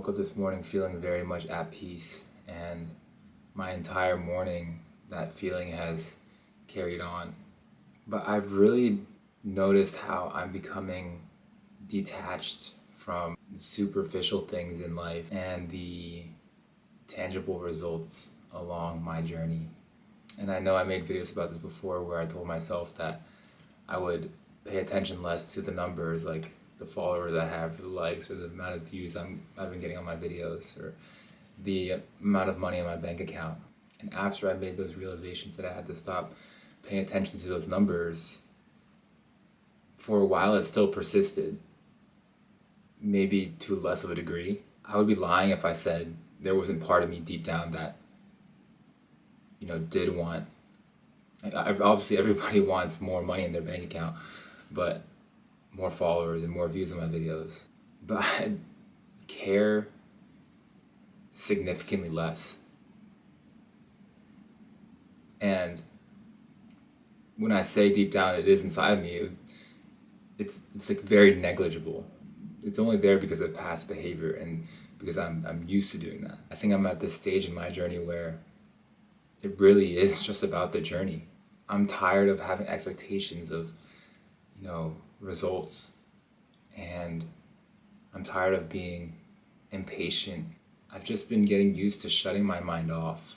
woke up this morning feeling very much at peace, and my entire morning that feeling has carried on. But I've really noticed how I'm becoming detached from superficial things in life and the tangible results along my journey. And I know I made videos about this before where I told myself that I would pay attention less to the numbers, like the followers I have, the likes, or the amount of views I've been getting on my videos, or the amount of money in my bank account. And after I made those realizations that I had to stop paying attention to those numbers, for a while it still persisted, maybe to less of a degree. I would be lying if I said there wasn't part of me deep down that, did want. Obviously, everybody wants more money in their bank account, but more followers and more views on my videos. But I care significantly less. And when I say deep down it is inside of me, it's like very negligible. It's only there because of past behavior and because I'm used to doing that. I think I'm at this stage in my journey where it really is just about the journey. I'm tired of having expectations of, results, and I'm tired of being impatient. I've just been getting used to shutting my mind off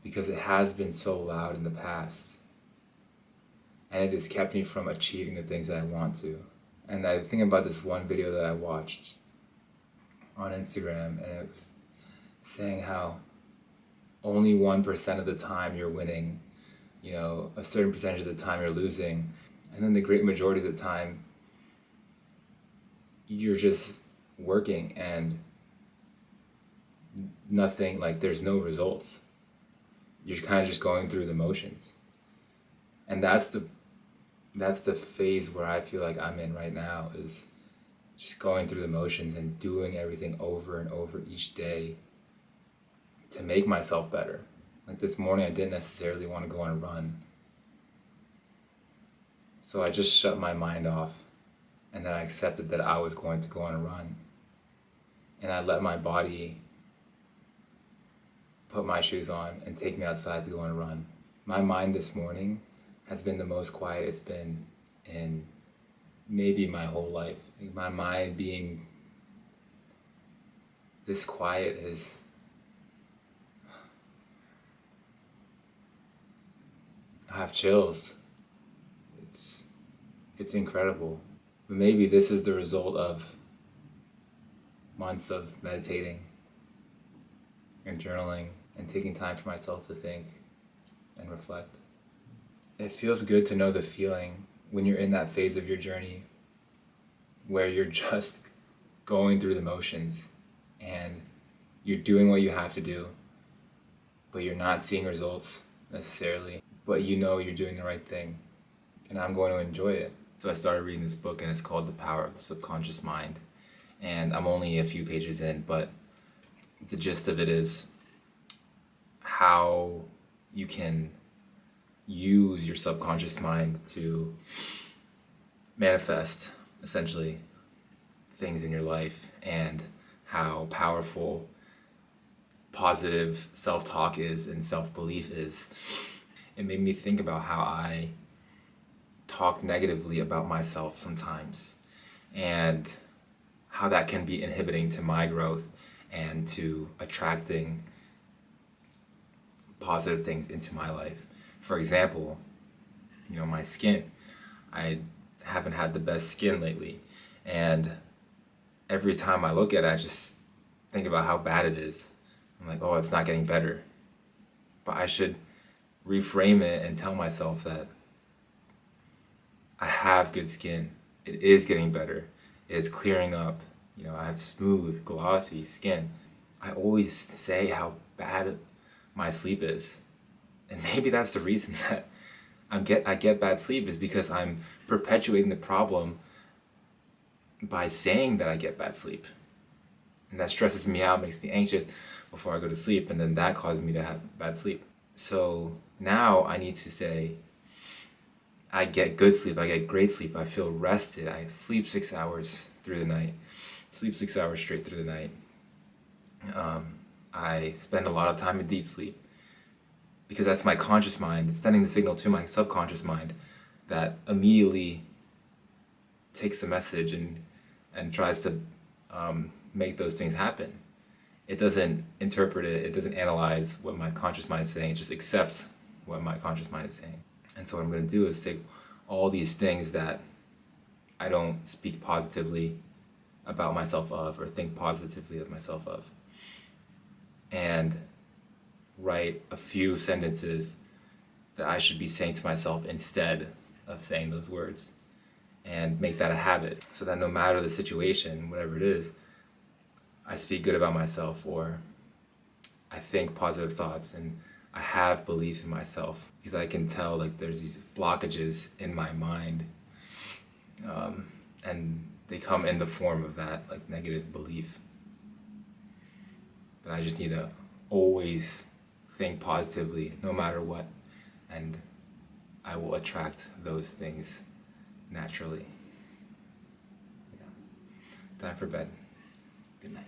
because it has been so loud in the past, and it has kept me from achieving the things that I want to. And I think about this one video that I watched on Instagram, and it was saying how only 1% of the time you're winning, a certain percentage of the time you're losing, and then the great majority of the time you're just working and nothing, like there's no results. You're kind of just going through the motions. And that's the phase where I feel like I'm in right now, is just going through the motions and doing everything over and over each day to make myself better. Like this morning, I didn't necessarily want to go on a run. So I just shut my mind off, and then I accepted that I was going to go on a run. And I let my body put my shoes on and take me outside to go on a run. My mind this morning has been the most quiet it's been in maybe my whole life. Like my mind being this quiet is, I have chills. It's incredible. But maybe this is the result of months of meditating and journaling and taking time for myself to think and reflect. It feels good to know the feeling when you're in that phase of your journey where you're just going through the motions and you're doing what you have to do, but you're not seeing results necessarily, but you're doing the right thing, and I'm going to enjoy it. So I started reading this book, and it's called The Power of the Subconscious Mind, and I'm only a few pages in, but the gist of it is how you can use your subconscious mind to manifest, essentially, things in your life, and how powerful positive self-talk is and self-belief is. It made me think about how I talk negatively about myself sometimes, and how that can be inhibiting to my growth and to attracting positive things into my life. For example, my skin. I haven't had the best skin lately, and every time I look at it, I just think about how bad it is. I'm like, oh, it's not getting better. But I should reframe it and tell myself that I have good skin. It is getting better. It's clearing up. I have smooth, glossy skin. I always say how bad my sleep is. And maybe that's the reason that I get bad sleep, is because I'm perpetuating the problem by saying that I get bad sleep. And that stresses me out, makes me anxious before I go to sleep, and then that causes me to have bad sleep. So now I need to say, I get good sleep, I get great sleep, I feel rested, I sleep 6 hours through the night, sleep 6 hours straight through the night. I spend a lot of time in deep sleep because that's my conscious mind sending the signal to my subconscious mind that immediately takes the message and tries to make those things happen. It doesn't interpret it, it doesn't analyze what my conscious mind is saying, it just accepts what my conscious mind is saying. And so what I'm going to do is take all these things that I don't speak positively about myself of or think positively of myself of and write a few sentences that I should be saying to myself instead of saying those words, and make that a habit so that no matter the situation, whatever it is, I speak good about myself, or I think positive thoughts, and I have belief in myself, because I can tell like there's these blockages in my mind, and they come in the form of that like negative belief. But I just need to always think positively no matter what, and I will attract those things naturally. Yeah. Time for bed. Good night.